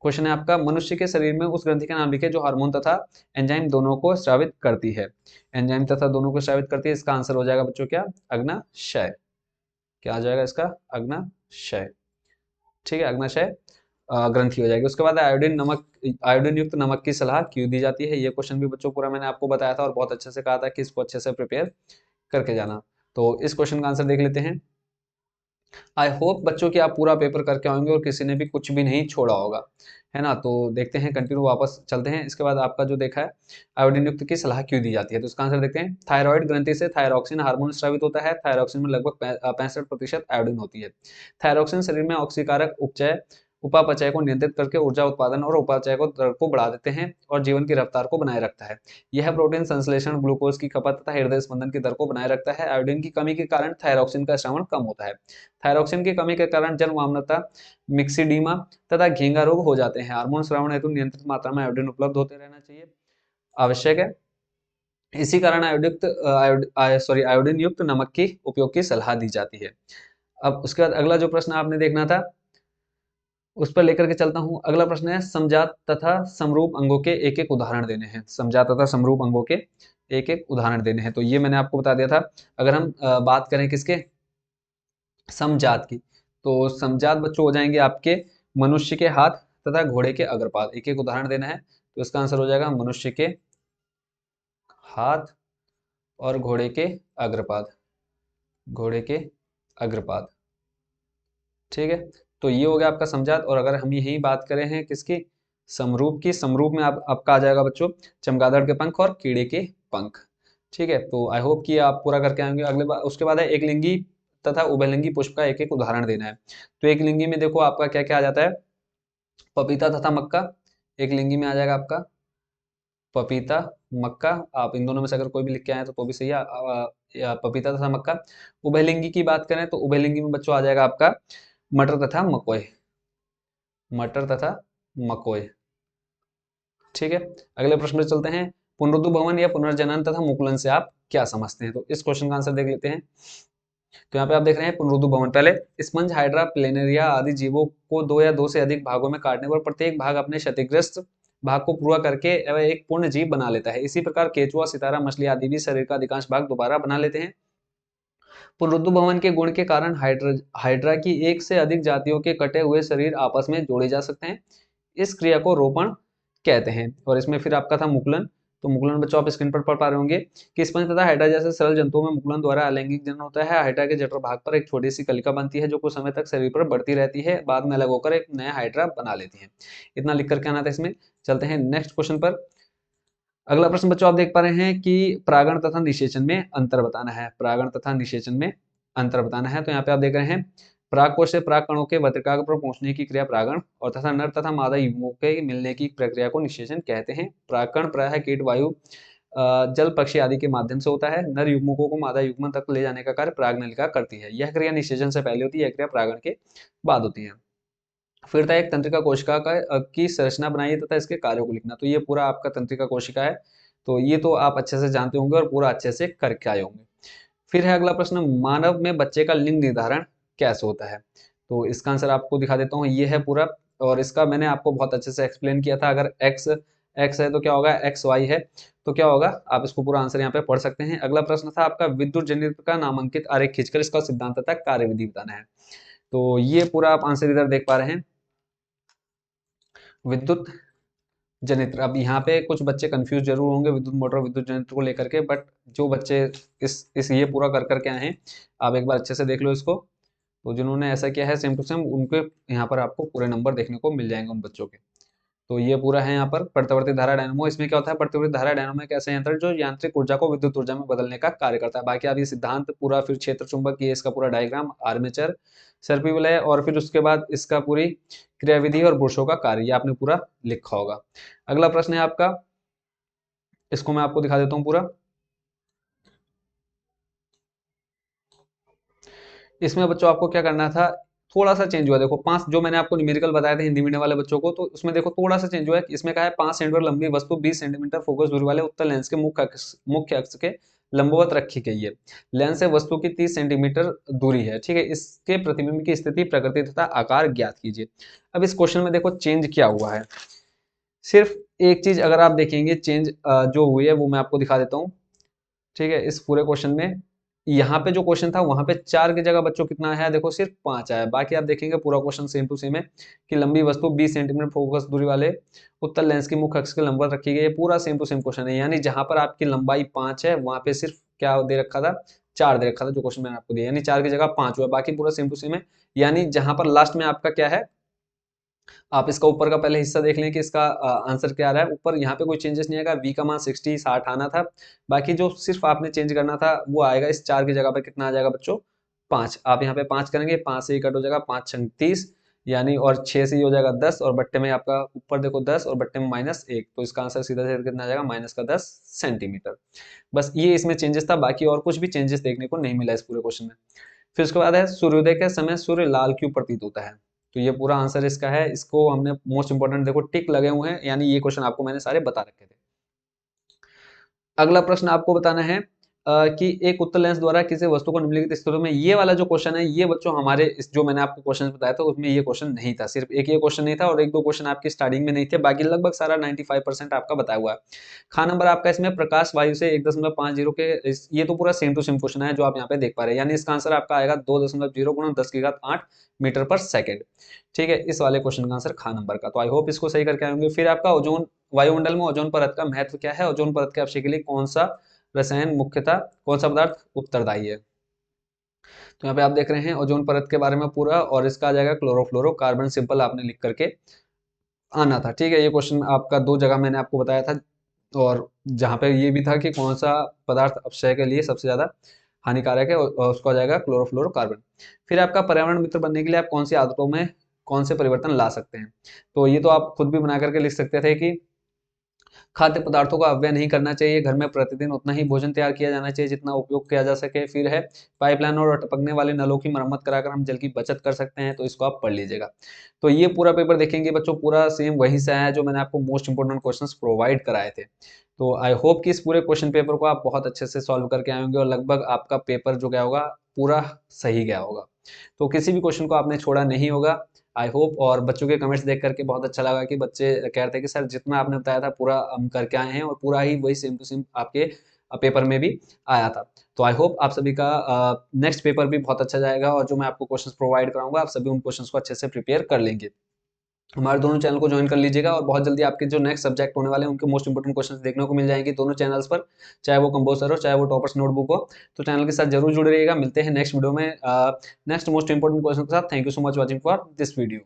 क्वेश्चन है आपका, मनुष्य के शरीर में उस ग्रंथि का नाम लिखिए जो हार्मोन तथा एंजाइम दोनों को स्रावित करती है। एंजाइम तथा दोनों को स्रावित करती है, इसका आंसर हो जाएगा बच्चों क्या, अग्नाशय। क्या आ जाएगा इसका, अग्नाशय। ठीक है, अग्नाशय ग्रंथि हो जाएगी। उसके बाद आयोडीन युक्त नमक की सलाह क्यों दी जाती है, ये क्वेश्चन भी बच्चों पूरा मैंने आपको बताया था और बहुत अच्छे से कहा था कि इसको अच्छे से प्रिपेयर करके जाना। तो इस क्वेश्चन का आंसर देख लेते हैं। आई होप बच्चों कि आप पूरा पेपर करके आएंगे और किसी ने भी कुछ भी नहीं छोड़ा होगा, है ना। तो देखते हैं, कंटिन्यू वापस चलते हैं। इसके बाद आपका जो देखा है, आयोडीन युक्त की सलाह क्यों दी जाती है, तो इसका आंसर देखते हैं। थायराइड ग्रंथि से थायरॉक्सिन हार्मोन स्रावित होता है। थायरॉक्सिन में लगभग 65% आयोडीन होती है। थायरॉक्सिन शरीर में ऑक्सीकारक उपापचय को नियंत्रित करके ऊर्जा उत्पादन और उपापचय को दर को बढ़ा देते हैं और जीवन की रफ्तार को बनाए रखता है। यह प्रोटीन संश्लेषण, ग्लूकोज की खपत तथा हृदय स्पंदन की दर को बनाए रखता है। आयोडीन की कमी के कारण थायरॉक्सिन का श्रवण कम होता है। थायरॉक्सिन की कमी के कारण जन्मवामनता, मिक्सिडीमा तथा घेंगा रोग हो जाते हैं। हार्मोन श्रवण हेतु नियंत्रित मात्रा में आयोडीन उपलब्ध होते रहना चाहिए, आवश्यक है। इसी कारण आयोडीन युक्त नमक की उपयोग की सलाह दी जाती है। अब उसके बाद अगला जो प्रश्न आपने देखना था उस पर लेकर के चलता हूं। अगला प्रश्न है, समजात तथा समरूप अंगों के एक एक उदाहरण देने हैं। समजात तथा समरूप अंगों के एक एक उदाहरण देने हैं, तो ये मैंने आपको बता दिया था। अगर हम बात करें किसके, समजात की, तो समजात बच्चों हो जाएंगे आपके मनुष्य के हाथ तथा घोड़े के अग्रपाद। एक एक उदाहरण देना है, तो इसका आंसर हो जाएगा मनुष्य के हाथ और घोड़े के अग्रपाद, घोड़े के अग्रपाद। ठीक है, तो ये हो गया आपका समजात। और अगर हम यही बात करें हैं किसकी, समरूप की, समरूप में आपका आ जाएगा बच्चों चमगादड़ के पंख और कीड़े के पंख। ठीक है, तो आई होप कि आप पूरा करके आएंगे। अगले बार उसके बाद है एक लिंगी तथा उभयलिंगी पुष्प का एक एक उदाहरण देना है। तो एक लिंगी में देखो आपका क्या क्या आ जाता है, पपीता तथा मक्का। एक लिंगी में आ जाएगा आपका पपीता, मक्का। आप इन दोनों में से अगर कोई भी लिख के आए तो भी सही है, या पपीता तथा मक्का। उभयलिंगी की बात करें तो उभयलिंगी में बच्चों आ जाएगा आपका मटर तथा मकोय, मटर तथा मकोय। ठीक है, अगले प्रश्न पे चलते हैं। पुनरुद्धु भवन या पुनर्जनन तथा मुकुलन से आप क्या समझते हैं, तो इस क्वेश्चन का आंसर देख लेते हैं। तो यहाँ पे आप देख रहे हैं पुनरुद्धु भवन। पहले स्पंज, हाइड्रा, प्लेनेरिया आदि जीवों को दो या दो से अधिक भागों में काटने पर प्रत्येक भाग अपने क्षतिग्रस्त भाग को पूरा करके वह एक पूर्ण जीव बना लेता है। इसी प्रकार केचुआ, सितारा, मछली आदि भी शरीर का अधिकांश भाग दोबारा बना लेते हैं। पुनरुद्धु भवन के गुण के कारण हाइड्रा की एक से अधिक जातियों के कटे हुए शरीर आपस में जोड़े जा सकते हैं। इस क्रिया को रोपण कहते हैं। और इसमें फिर आपका था मुकुलन। तो मुकुलन बच्चों आप स्क्रीन पर पढ़ पा रहे होंगे कि स्पंज तथा हाइड्रा जैसे सरल जंतुओं में मुकुलन द्वारा अलैंगिक जनन होता है। हाइड्रा के जठर भाग पर एक छोटी सी कलिका बनती है जो कुछ समय तक शरीर पर बढ़ती रहती है, बाद में अलग होकर एक नया हाइड्रा बना लेती है। इतना लिख करके आना था इसमें। चलते हैं नेक्स्ट क्वेश्चन पर। अगला प्रश्न बच्चों आप देख पा रहे हैं कि परागण तथा निषेचन में अंतर बताना है। परागण तथा निषेचन में अंतर बताना है। तो यहाँ पे आप देख रहे हैं परागकोश से पराग कणों के वर्तिकाग्र पर पहुंचने की क्रिया परागण और तथा नर तथा मादा युग्मों के मिलने की प्रक्रिया को निषेचन कहते हैं। परागकण प्रायः कीट, वायु, जल, पक्षी आदि के माध्यम से होता है। नर युग्मकों को मादा युग्मन तक ले जाने का कार्य परागनलिका करती है। यह क्रिया निषेचन से पहले होती है, यह क्रिया परागण के बाद होती है। फिर था एक तंत्रिका कोशिका की संरचना बनाइए तथा इसके कार्यों को लिखना। तो ये पूरा आपका तंत्रिका कोशिका है, तो ये तो आप अच्छे से जानते होंगे और पूरा अच्छे से करके आए होंगे। फिर है अगला प्रश्न, मानव में बच्चे का लिंग निर्धारण कैसे होता है। तो इसका आंसर आपको दिखा देता हूँ, ये है पूरा, और इसका मैंने आपको बहुत अच्छे से एक्सप्लेन किया था। अगर एक्स एक्स है तो क्या होगा, एक्स वाई है तो क्या होगा, आप इसको पूरा आंसर यहाँ पे पढ़ सकते हैं। अगला प्रश्न था आपका विद्युत जनित्र का नामांकित आरेख खींचकर इसका सिद्धांत तथा कार्यविधि बताना है। तो ये पूरा आप आंसर इधर देख पा रहे हैं, विद्युत जनित्र। अब यहाँ पे कुछ बच्चे कंफ्यूज जरूर होंगे विद्युत मोटर और विद्युत जनित्र को लेकर के, बट जो बच्चे इस ये पूरा कर करके आए हैं, आप एक बार अच्छे से देख लो इसको। तो जिन्होंने ऐसा किया है सेम टू सेम, उनके यहाँ पर आपको पूरे नंबर देखने को मिल जाएंगे उन बच्चों के। तो ये पूरा है यहाँ पर प्रतिवर्ती धारा डायनामो। इसमें क्या होता है, प्रतिवर्ती धारा डायनामो एक ऐसा यंत्र जो यांत्रिक ऊर्जा को विद्युत ऊर्जा में बदलने का कार्य करता है। बाकी आप ये सिद्धांत पूरा, फिर क्षेत्र चुंबक, ये इसका पूरा डायग्राम, आर्मेचर, सर्पिवलय, और फिर उसके बाद इसका पूरी क्रियाविधि और बुर्शों का कार्य, ये आपने पूरा लिखा होगा। अगला प्रश्न है आपका, इसको मैं आपको दिखा देता हूँ पूरा। इसमें बच्चों आपको क्या करना था, थोड़ा सा चेंज हुआ। देखो 5 जो मैंने आपको न्यूमेरिकल बताए थे हिंदी मीडियम वाले बच्चों को, तो उसमें देखो थोड़ा सा चेंज हुआ है। इसमें कहा है 5 सेंटीमीटर लंबी वस्तु 20 सेंटीमीटर फोकस दूरी वाले उत्तल लेंस के मुख्य अक्ष के लंबवत रखी गई है। लेंस से वस्तु की 30 सेंटीमीटर दूरी है, ठीक है। इसके प्रतिबिंब की स्थिति, प्रकृति तथा आकार ज्ञात कीजिए। अब इस क्वेश्चन में देखो चेंज क्या हुआ है, सिर्फ एक चीज अगर आप देखेंगे चेंज जो हुई है वो मैं आपको दिखा देता हूँ, ठीक है। इस पूरे क्वेश्चन में यहाँ पे जो क्वेश्चन था वहां पे 4 की जगह बच्चों कितना आया है, देखो सिर्फ 5 आया है। बाकी आप देखेंगे पूरा क्वेश्चन सेम टू सेम है कि लंबी वस्तु 20 सेंटीमीटर फोकस दूरी वाले उत्तल लेंस की मुख्य अक्ष के लंबवत रखी गई है, पूरा सेम टू सेम क्वेश्चन है। यानी जहां पर आपकी लंबाई 5 है वहां पे सिर्फ क्या दे रखा था, 4 दे रखा था जो क्वेश्चन मैंने आपको दिया, यानी 4 की जगह 5 हुआ, बाकी पूरा सेम टू सेम है। यानी जहां पर लास्ट में आपका क्या है, आप इसका ऊपर का पहले हिस्सा देख लें कि इसका आंसर क्या आ रहा है। ऊपर यहाँ पे कोई चेंजेस नहीं आएगा, v का मान 60 आना था। बाकी जो सिर्फ आपने चेंज करना था वो आएगा, इस 4 की जगह पे कितना आ जाएगा बच्चों, 5। आप यहाँ पे 5 करेंगे, 5 से ही कट हो जाएगा, 5 छंग 30, यानी और 6 से ही हो जाएगा 10, और बट्टे में आपका ऊपर देखो 10 और बट्टे में -1, तो इसका आंसर सीधा सीधा कितना आ जाएगा, -10 सेंटीमीटर। बस ये इसमें चेंजेस था, बाकी और कुछ भी चेंजेस देखने को नहीं मिला इस पूरे क्वेश्चन में। फिर उसके बाद है सूर्योदय के समय सूर्य लाल क्यों प्रतीत होता है। तो ये पूरा आंसर इसका है। इसको हमने मोस्ट इंपोर्टेंट देखो टिक लगे हुए हैं, यानी ये क्वेश्चन आपको मैंने सारे बता रखे थे। अगला प्रश्न आपको बताना है कि एक उत्तल लेंस द्वारा किसी वस्तु को निम्नलिखित स्थितियों में, ये वाला जो क्वेश्चन है ये बच्चों हमारे इस जो मैंने आपको क्वेश्चन बताया था उसमें ये क्वेश्चन नहीं था, सिर्फ एक ये क्वेश्चन नहीं था और एक दो क्वेश्चन आपके स्टार्टिंग में नहीं थे, बाकी लगभग सारा 95% आपका बताया हुआ है। खा नंबर आपका इसमें प्रकाश वायु से 1.50 के, ये तो पूरा सेम टू सेम क्वेश्चन है जो आप यहाँ पे देख पा रहे हैं, यानी इसका आंसर आपका आएगा 2.0 × 10⁸ मीटर पर सेकेंड, ठीक है। इस वाले क्वेश्चन का आंसर खा नंबर का। तो आई होप इसको सही करके आएंगे। फिर आपका ओजोन, वायुमंडल में ओजोन परत का महत्व क्या है, ओजोन परत के अवशय के लिए कौन सा रसायन मुख्यतः, कौन सा पदार्थ उत्तरदायी है। तो यहाँ पे आप देख रहे हैं ओजोन परत के बारे में पूरा, और इसका आ जाएगा क्लोरोफ्लोरोकार्बन, सिंपल आपने लिख करके आना था, ठीक है। ये क्वेश्चन आपका 2 जगह मैंने आपको बताया था, और जहाँ पे ये भी था कि कौन सा पदार्थ अपक्षय के लिए सबसे ज्यादा हानिकारक है, और उसको आ जाएगा क्लोरोफ्लोरोकार्बन। फिर आपका पर्यावरण मित्र बनने के लिए आप कौन सी आदतों में कौन से परिवर्तन ला सकते हैं। तो ये तो आप खुद भी बना करके लिख सकते थे कि खाद्य पदार्थों का अपव्यय नहीं करना चाहिए, घर में प्रतिदिन उतना ही भोजन तैयार किया जाना चाहिए जितना उपयोग किया जा सके। फिर है पाइपलाइन और टपकने वाले नलों की मरम्मत कराकर हम जल की बचत कर सकते हैं, तो इसको आप पढ़ लीजिएगा। तो ये पूरा पेपर देखेंगे बच्चों, पूरा सेम वहीं से आया है जो मैंने आपको मोस्ट इंपोर्टेंट क्वेश्चंस प्रोवाइड कराए थे। तो आई होप कि इस पूरे क्वेश्चन पेपर को आप बहुत अच्छे से सॉल्व करके आएंगे और लगभग आपका पेपर जो गया होगा पूरा सही गया होगा, तो किसी भी क्वेश्चन को आपने छोड़ा नहीं होगा, आई होप। और बच्चों के कमेंट्स देख करके बहुत अच्छा लगा कि बच्चे कह रहे थे कि सर जितना आपने बताया था पूरा हम करके आए हैं, और पूरा ही वही सेम टू सेम आपके पेपर में भी आया था। तो आई होप आप सभी का नेक्स्ट पेपर भी बहुत अच्छा जाएगा, और जो मैं आपको क्वेश्चंस प्रोवाइड कराऊंगा आप सभी उन क्वेश्चंस को अच्छे से प्रिपेयर कर लेंगे। हमारे दोनों चैनल को ज्वाइन कर लीजिएगा और बहुत जल्दी आपके जो नेक्स्ट सब्जेक्ट होने वाले हैं उनके मोस्ट इंपोर्टेंट क्वेश्चंस देखने को मिल जाएंगे दोनों चैनल्स पर, चाहे वो कंपोजर हो चाहे वो टॉपर्स नोटबुक हो। तो चैनल के साथ जरूर जुड़े रहिएगा। मिलते हैं नेक्स्ट वीडियो में नेक्स्ट मोस्ट इंपोर्टेंट क्वेश्चन के साथ। Thank you so much watching for this video.